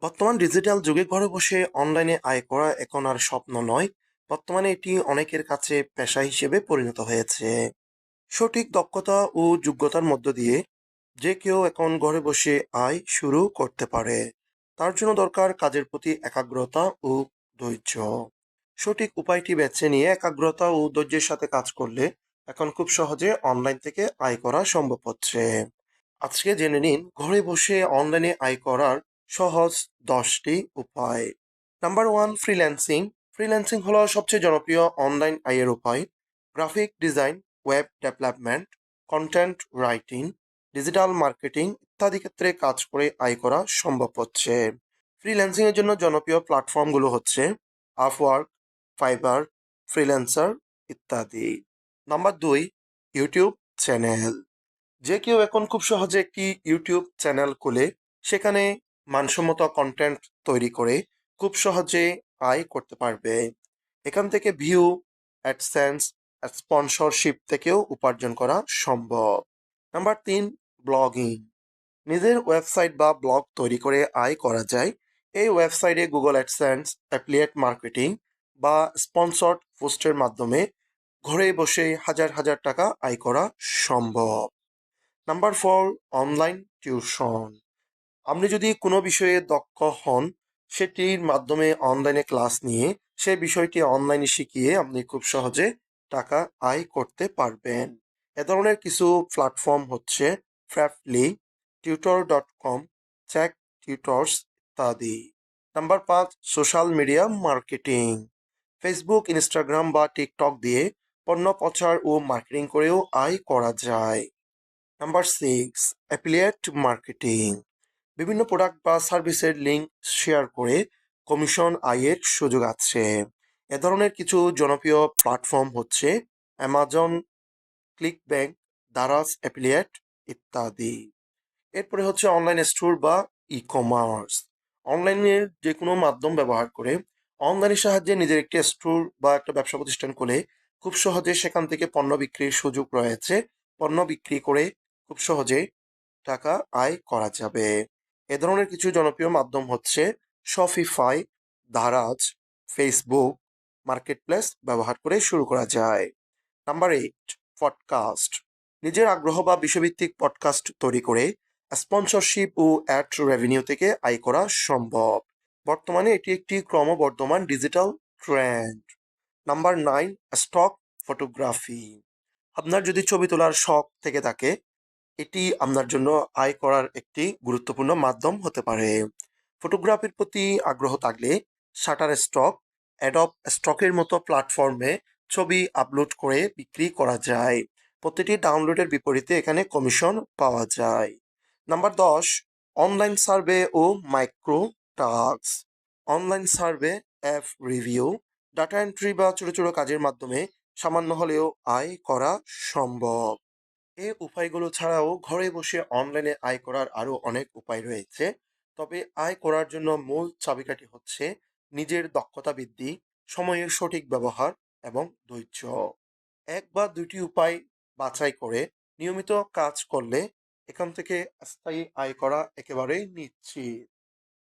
বর্তমান ডিজিটাল যুগে ঘরে বসে অনলাইনে আয় করা এখন আর স্বপ্ন নয়। বর্তমানে এটি অনেকের কাছে পেশা হিসেবে পরিণত হয়েছে। সঠিক দক্ষতা ও যোগ্যতার মধ্য দিয়ে যে কেউ এখন ঘরে বসে আয় শুরু করতে পারে। তার জন্য দরকার কাজের প্রতি একাগ্রতা ও ধৈর্য। সঠিক উপায়টি বেছে নিয়ে একাগ্রতা ও ধৈর্যের সাথে কাজ করলে এখন খুব সহজে অনলাইন থেকে আয় করা সম্ভব হচ্ছে। আজকে জেনে নিন ঘরে বসে অনলাইনে আয় করার সহজ 10টি উপায়। Number 1, freelancing. ফ্রিল্যান্সিং হলো সবচেয়ে জনপ্রিয় অনলাইন আয়ের উপায়। Graphic design, web development, content writing, digital marketing ইত্যাদি ক্ষেত্রে কাজ করে আয় করা সম্ভব হচ্ছে। ফ্রিল্যান্সিং এর জন্য জনপ্রিয় প্ল্যাটফর্মগুলো হচ্ছে আপওয়ার্ক, ফাইবার, ফ্রিল্যান্সার ইত্যাদি। Number 2, YouTube channel. যে কেউ এখন খুব সহজে একটি ইউটিউব চ্যানেল খুলে সেখানে মানসম্মত কন্টেন্ট তৈরি করে খুব সহজে আয় করতে পারবে। এখান থেকে ভিউ, অ্যাডসেন্স, স্পন্সরশিপ থেকেও উপার্জন করা সম্ভব। Number 3, blogging. নিজের ওয়েবসাইট বা ব্লগ তৈরি করে আয় করা যায়। এই ওয়েবসাইটে গুগল অ্যাডসেন্স, অ্যাফিলিয়েট মার্কেটিং বা স্পন্সর্ড পোস্টের মাধ্যমে ঘরে বসে হাজার হাজার টাকা আয় করা সম্ভব। Number 4, online tuition. আপনি যদি কোনো বিষয়ে দক্ষ হন, সেটির মাধ্যমে অনলাইনে ক্লাস নিয়ে সে বিষয়টি অনলাইনে শিখিয়ে আপনি খুব সহজে টাকা আয় করতে পারবেন। এ ধরনের কিছু প্ল্যাটফর্ম হচ্ছে ফ্র্যাপলি, tutor.com, চেক টিউটর্স ইত্যাদি। Number 5, social media marketing. Facebook, Instagram বা টিকটক দিয়ে পণ্য প্রচার ও মার্কেটিং করেও আয় করা যায়। Number 6, affiliate marketing. বিভিন্ন প্রোডাক্ট বা সার্ভিসের লিঙ্ক শেয়ার করে কমিশন আয়ের সুযোগ আছে। এ ধরনের কিছু জনপ্রিয় প্ল্যাটফর্ম হচ্ছে অ্যামাজন, ক্লিকব্যাংক, দারাজ অ্যাফিলিয়েট ইত্যাদি। এরপরে হচ্ছে অনলাইন স্টোর বা ই কমার্স। অনলাইনের যে কোনো মাধ্যম ব্যবহার করে অনলাইনের সাহায্যে নিজের একটি স্টোর বা একটা ব্যবসা প্রতিষ্ঠান খুলে খুব সহজে সেখান থেকে পণ্য বিক্রির সুযোগ রয়েছে। পণ্য বিক্রি করে খুব সহজে টাকা আয় করা যাবে। এ ধরনের কিছু জনপ্রিয় মাধ্যম হচ্ছে শপিফাই, দারাজ, ফেসবুক মার্কেটপ্লেস ব্যবহার করে শুরু করা যায়। Number 8, podcast. নিজের আগ্রহ বা বিষয়ভিত্তিক পডকাস্ট তৈরি করে স্পন্সরশিপ ও অ্যাড রেভিনিউ থেকে আয় করা সম্ভব। বর্তমানে এটি একটি ক্রমবর্ধমান digital trend. Number 9, stock photography. আপনার যদি ছবি তোলার শখ থেকে থাকে, এটি আপনার জন্য আয় করার একটি গুরুত্বপূর্ণ মাধ্যম হতে পারে। ফটোগ্রাফির প্রতি আগ্রহ থাকলে শাটার স্টক, অ্যাডব স্টকের মতো প্ল্যাটফর্মে ছবি আপলোড করে বিক্রি করা যায়। প্রতিটি ডাউনলোডের বিপরীতে এখানে কমিশন পাওয়া যায়। নাম্বার 10, অনলাইন সার্ভে ও micro task. Online survey, app review, data entry বা ছোট ছোট কাজের মাধ্যমে সামান্য হলেও আয় করা সম্ভব। এই উপায়গুলো ছাড়াও ঘরে বসে অনলাইনে আয় করার আরো অনেক উপায় রয়েছে। তবে আয় করার জন্য মূল চাবিকাঠি হচ্ছে নিজের দক্ষতা বৃদ্ধি, সময়ের সঠিক ব্যবহার এবং ধৈর্য। এক বা দুইটি উপায় বাছাই করে নিয়মিত কাজ করলে এখান থেকে স্থায়ী আয় করা একেবারেই নিশ্চিত।